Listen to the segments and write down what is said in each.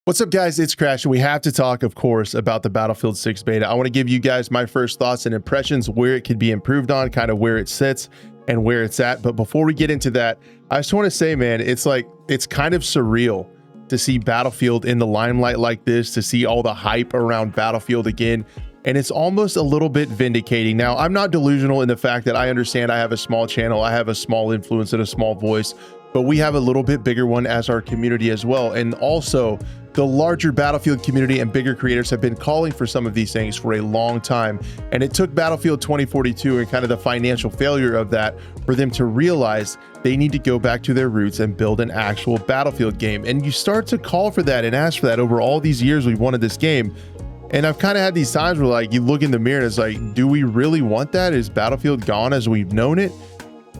What's up, guys? It's Crash, and we have to talk, of course, about the Battlefield 6 beta. I want to give you guys my first thoughts and impressions, where it could be improved on, kind of where it sits and where it's at. But before we get into that, I just want to say, man, it's kind of surreal to see Battlefield in the limelight like this, to see all the hype around Battlefield again. And it's almost a little bit vindicating. Now, I'm not delusional in the fact that I understand I have a small channel, I have a small influence and a small voice, but we have a little bit bigger one as our community as well. And also, the larger Battlefield community and bigger creators have been calling for some of these things for a long time. And it took Battlefield 2042 and kind of the financial failure of that for them to realize they need to go back to their roots and build an actual Battlefield game. And you start to call for that and ask for that over all these years we've wanted this game. And I've kind of had these times where, like, you look in the mirror and it's like, do we really want that? Is Battlefield gone as we've known it?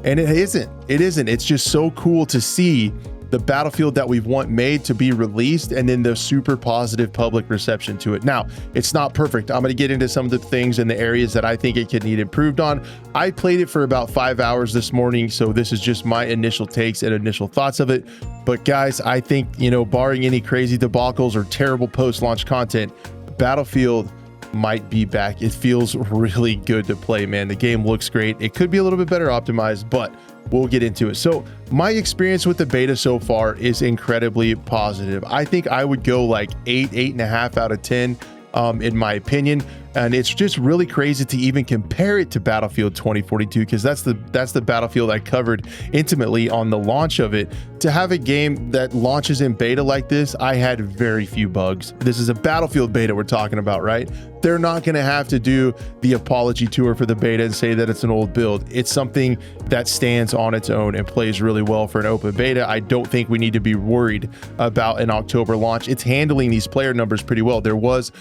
And it isn't. It isn't. It's just so cool to see the Battlefield that we've made to be released, and then the super positive public reception to it. Now, it's not perfect. I'm going to get into some of the things and the areas that I think it could need improved on. I played it for about 5 hours this morning, so this is just my initial takes and initial thoughts of it. But guys, I think, you know, barring any crazy debacles or terrible post-launch content, Battlefield might be back. It feels really good to play, man. The game looks great. It could be a little bit better optimized, but we'll get into it. So my experience with the beta so far is incredibly positive. I think I would go like 8.5 out of 10 in my opinion. And it's just really crazy to even compare it to Battlefield 2042, because that's the Battlefield I covered intimately on the launch of it. To have a game that launches in beta like this, I had very few bugs. This is a Battlefield beta we're talking about, right? They're not going to have to do the apology tour for the beta and say that it's an old build. It's something that stands on its own and plays really well for an open beta. I don't think we need to be worried about an October launch. It's handling these player numbers pretty well. There was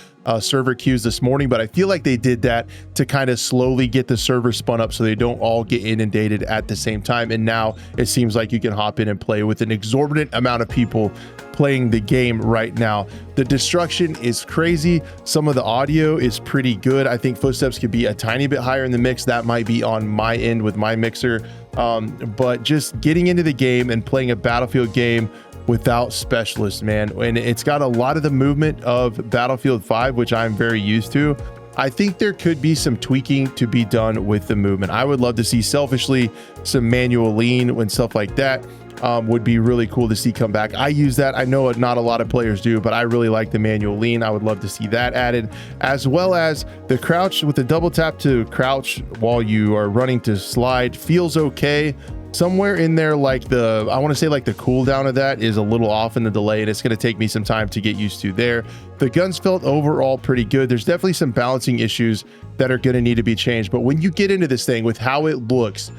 server queues this morning, but I feel like they did that to kind of slowly get the server spun up so they don't all get inundated at the same time. And now it seems like you can hop in and play with an exorbitant amount of people playing the game right now. The destruction is crazy. Some of the audio is pretty good. I think footsteps could be a tiny bit higher in the mix. That might be on my end with my mixer. But just getting into the game and playing a Battlefield game without specialists, man. And it's got a lot of the movement of Battlefield 5, which I'm very used to. I think there could be some tweaking to be done with the movement. I would love to see, selfishly, some manual lean and stuff like that. Would be really cool to see come back. I use that. I know not a lot of players do, but I really like the manual lean. I would love to see that added, as well as the crouch with the double tap to crouch while you are running to slide feels okay. Somewhere in there, like I want to say like the cooldown of that is a little off in the delay, and it's going to take me some time to get used to there. The guns felt overall pretty good. There's definitely some balancing issues that are going to need to be changed, but when you get into this thing with how it looks,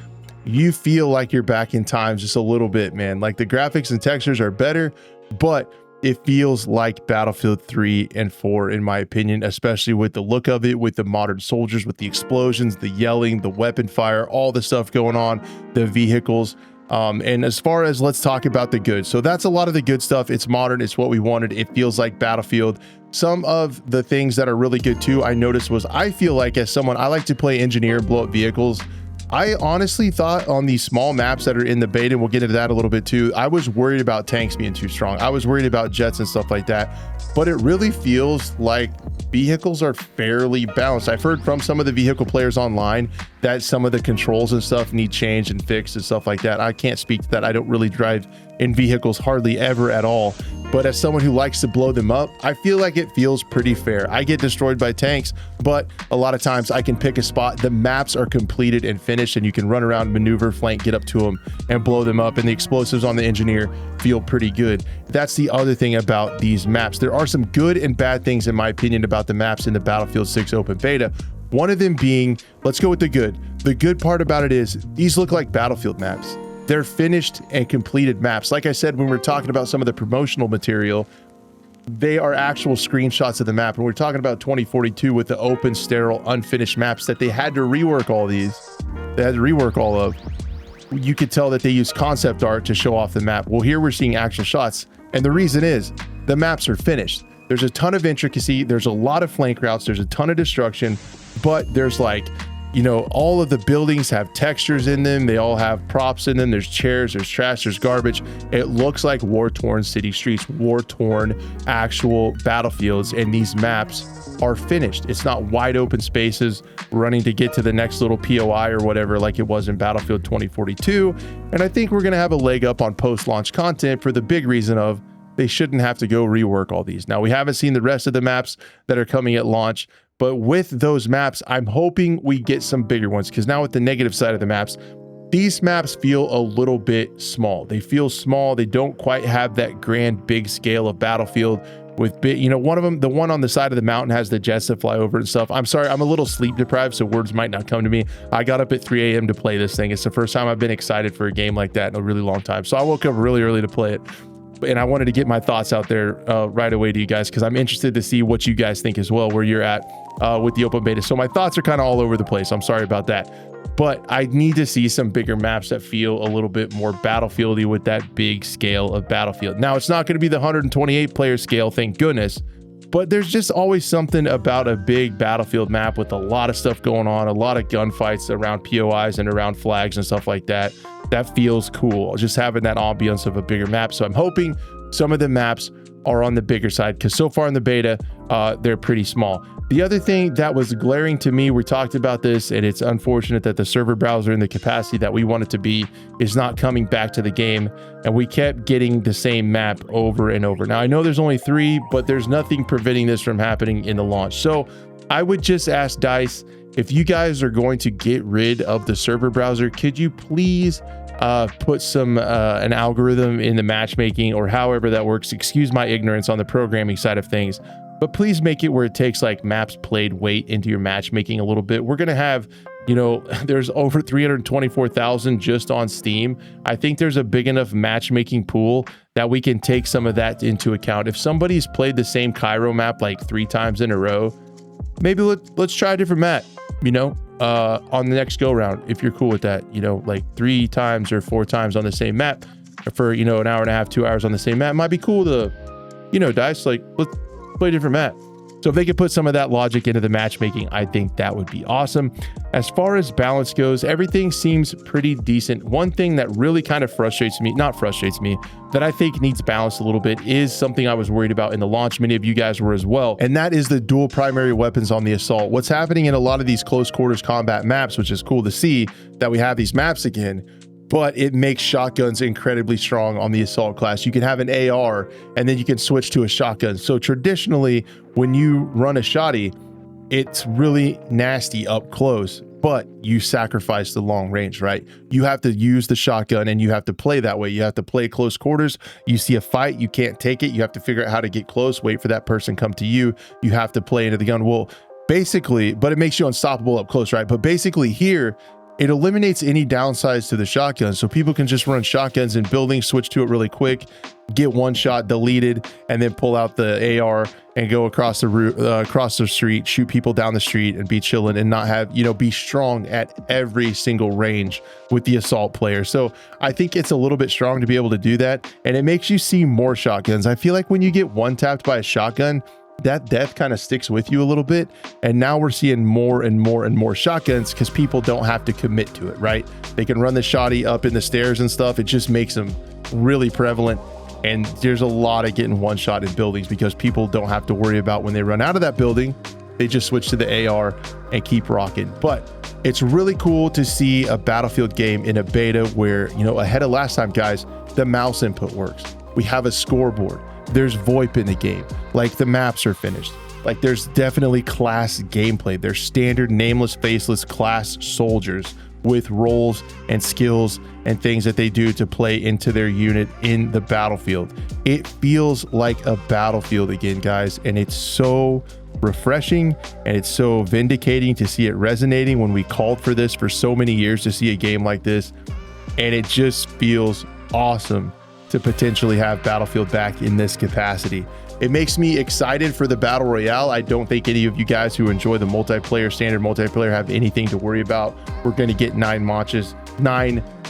you feel like you're back in time just a little bit, man. Like, the graphics and textures are better, but it feels like Battlefield 3 and 4, in my opinion, especially with the look of it, with the modern soldiers, with the explosions, the yelling, the weapon fire, all the stuff going on, the vehicles. And as far as, let's talk about the good. So that's a lot of the good stuff. It's modern. It's what we wanted. It feels like Battlefield. Some of the things that are really good too, I noticed was, I feel like, as someone, I like to play engineer, blow up vehicles. I honestly thought on these small maps that are in the beta, and we'll get into that a little bit too, I was worried about tanks being too strong. I was worried about jets and stuff like that, but it really feels like vehicles are fairly balanced. I've heard from some of the vehicle players online that some of the controls and stuff need changed and fixed and stuff like that. I can't speak to that. I don't really drive in vehicles hardly ever at all. But as someone who likes to blow them up, I feel like it feels pretty fair. I get destroyed by tanks, but a lot of times I can pick a spot. The maps are completed and finished, and you can run around, maneuver, flank, get up to them, and blow them up. And the explosives on the engineer feel pretty good. That's the other thing about these maps. There are some good and bad things, in my opinion, about the maps in the Battlefield 6 open beta. One of them being, let's go with the good. The good part about it is these look like Battlefield maps. They're finished and completed maps. Like I said, when we were talking about some of the promotional material, they are actual screenshots of the map. And we're talking about 2042 with the open, sterile, unfinished maps that they had to rework all these. They had to rework all of. You could tell that they used concept art to show off the map. Well, here we're seeing actual shots. And the reason is the maps are finished. There's a ton of intricacy. There's a lot of flank routes. There's a ton of destruction, but there's like You know, all of the buildings have textures in them. They all have props in them. There's chairs, there's trash, there's garbage. It looks like war-torn city streets, war-torn actual battlefields, and these maps are finished. It's not wide open spaces running to get to the next little POI or whatever like it was in Battlefield 2042. And I think we're going to have a leg up on post-launch content for the big reason of they shouldn't have to go rework all these. Now, we haven't seen the rest of the maps that are coming at launch, but with those maps, I'm hoping we get some bigger ones, because now with the negative side of the maps, these maps feel a little bit small. They feel small. They don't quite have that grand big scale of Battlefield with big, you know, one of them, the one on the side of the mountain has the jets that fly over and stuff. I'm sorry, I'm a little sleep deprived, so words might not come to me. I got up at 3 a.m. to play this thing. It's the first time I've been excited for a game like that in a really long time. So I woke up really early to play it. And I wanted to get my thoughts out there right away to you guys, because I'm interested to see what you guys think as well, where you're at with the open beta. So my thoughts are kind of all over the place. I'm sorry about that. But I need to see some bigger maps that feel a little bit more Battlefieldy with that big scale of Battlefield. Now, it's not going to be the 128 player scale, thank goodness. But there's just always something about a big Battlefield map with a lot of stuff going on, a lot of gunfights around POIs and around flags and stuff like that. That feels cool, just having that ambiance of a bigger map. So I'm hoping some of the maps are on the bigger side, because so far in the beta, they're pretty small. The other thing that was glaring to me, we talked about this, and it's unfortunate that the server browser in the capacity that we want it to be is not coming back to the game, and we kept getting the same map over and over. Now, I know there's only 3, but there's nothing preventing this from happening in the launch. So I would just ask DICE, if you guys are going to get rid of the server browser, could you please put some an algorithm in the matchmaking, or however that works? Excuse my ignorance on the programming side of things, but please make it where it takes like maps played weight into your matchmaking a little bit. We're going to have, you know, there's over 324,000 just on Steam. I think there's a big enough matchmaking pool that we can take some of that into account. If somebody's played the same Cairo map like 3 times in a row, maybe let's try a different map, you know, on the next go round, if you're cool with that. You know, like 3 times or 4 times on the same map for, you know, an hour and a half, 2 hours on the same map might be cool to, you know, DICE, like, let's play a different map. So if they could put some of that logic into the matchmaking, I think that would be awesome. As far as balance goes, everything seems pretty decent. One thing that really kind of frustrates me, not frustrates me, that I think needs balance a little bit, is something I was worried about in the launch. Many of you guys were as well. And that is the dual primary weapons on the assault. What's happening in a lot of these close quarters combat maps, which is cool to see that we have these maps again, but it makes shotguns incredibly strong on the assault class. You can have an AR and then you can switch to a shotgun. So traditionally, when you run a shotty, it's really nasty up close, but you sacrifice the long range, right? You have to use the shotgun and you have to play that way. You have to play close quarters. You see a fight, you can't take it. You have to figure out how to get close, wait for that person come to you. You have to play into the gun. Well, basically, but it makes you unstoppable up close, right? But basically here, it eliminates any downsides to the shotgun. So people can just run shotguns in buildings, switch to it really quick, get one shot deleted, and then pull out the AR and go across the street, shoot people down the street and be chilling, and not have, you know, be strong at every single range with the assault player. So I think it's a little bit strong to be able to do that. And it makes you see more shotguns. I feel like when you get one tapped by a shotgun, that death kind of sticks with you a little bit. And now we're seeing more and more and more shotguns because people don't have to commit to it, right? They can run the shotty up in the stairs and stuff. It just makes them really prevalent. And there's a lot of getting one shot in buildings because people don't have to worry about when they run out of that building, they just switch to the AR and keep rocking. But it's really cool to see a Battlefield game in a beta where, you know, ahead of last time, guys, the mouse input works. We have a scoreboard. There's VoIP in the game. Like, the maps are finished. Like, there's definitely class gameplay. There's standard nameless, faceless class soldiers with roles and skills and things that they do to play into their unit in the Battlefield. It feels like a Battlefield again, guys, and it's so refreshing and it's so vindicating to see it resonating when we called for this for so many years, to see a game like this. And it just feels awesome to potentially have Battlefield back in this capacity. It makes me excited for the Battle Royale. I don't think any of you guys who enjoy the multiplayer, standard multiplayer, have anything to worry about. We're going to get 9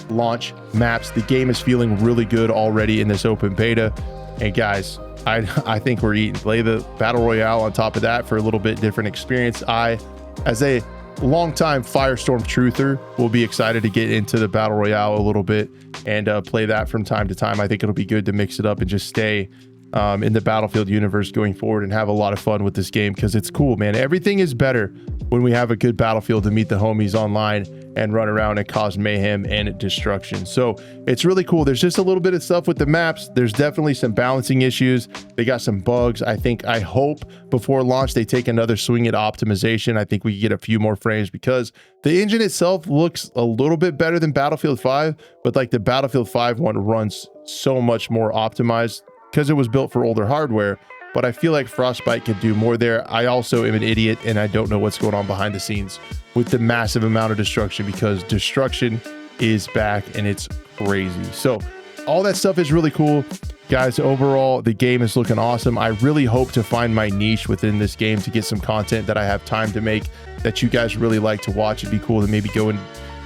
launch maps. The game is feeling really good already in this open beta. And guys, I think we're eating. Play the Battle Royale on top of that for a little bit different experience. As a longtime Firestorm truther will be excited to get into the Battle Royale a little bit and play that from time to time. I think it'll be good to mix it up and just stay in the Battlefield universe going forward and have a lot of fun with this game, because it's cool, man. Everything is better when we have a good Battlefield to meet the homies online and run around and cause mayhem and destruction. So it's really cool. There's just a little bit of stuff with the maps. There's definitely some balancing issues. They got some bugs. I hope before launch they take another swing at optimization. I think we get a few more frames, because the engine itself looks a little bit better than Battlefield 5, but like the Battlefield 5 one runs so much more optimized because it was built for older hardware. But I feel like Frostbite could do more there. I also am an idiot and I don't know what's going on behind the scenes with the massive amount of destruction, because destruction is back and it's crazy. So all that stuff is really cool, guys. Overall, the game is looking awesome. I really hope to find my niche within this game to get some content that I have time to make that you guys really like to watch. It'd be cool to maybe go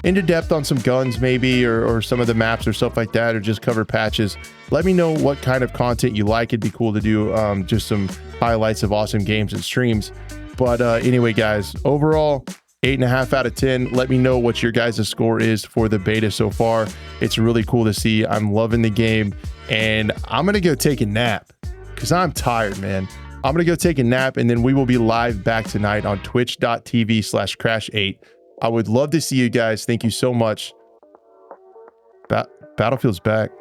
into depth on some guns maybe, or some of the maps or stuff like that, or just cover patches. Let me know what kind of content you like. It'd be cool to do just some highlights of awesome games and streams. But anyway, guys, overall 8.5 out of 10. Let me know what your guys' score is for the beta so far. It's really cool to see. I'm loving the game, and I'm gonna go take a nap because I'm tired, man. I'm gonna go take a nap, and then we will be live back tonight on twitch.tv/crash8. I would love to see you guys. Thank you so much. Battlefield's back.